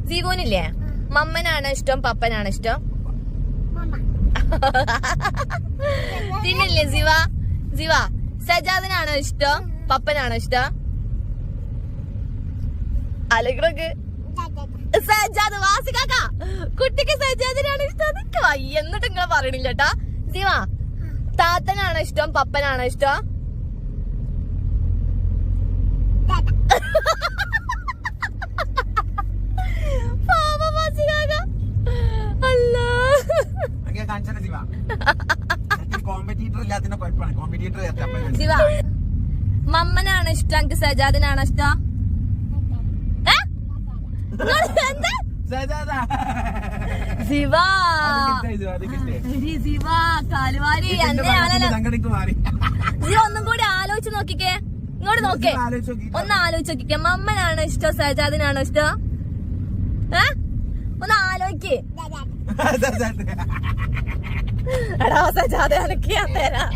ജീവനില്ലേ മമ്മനാണ് ഇഷ്ടം പപ്പനാണ് ഇഷ്ടം? പിന്നില്ലേ ജീവ സജാദിനാണോ ഇഷ്ടം പപ്പനാണോ ഇഷ്ടം? അലകളൊക്കെ സജാദ് വാസിക്കാക്ക കുട്ടിക്ക് സജാദിനാണ് ഇഷ്ടം. എന്നിട്ട് നിങ്ങൾ പറയണില്ല കേട്ടാ. ജീവ താത്തനാണോ ഇഷ്ടം പപ്പനാണോ ഇഷ്ടം? ശിവ മമ്മനാണ് ഇഷ്ടം എനിക്ക് സജാദിനാണോ ഇഷ്ടം? ശിവ കാലുവാരി ഒന്നും കൂടി ആലോചിച്ച് നോക്കിക്കേ. ഇങ്ങോട്ട് നോക്കേ, ഒന്ന് ആലോചിച്ച് നോക്കിക്കേ. മമ്മനാണോ ഇഷ്ടം സജാദിനാണോ ഇഷ്ടം? ഒന്ന് ആലോചിക്കേ. എടാ സജാദ് എനിക്ക് ഞാൻ തരാം.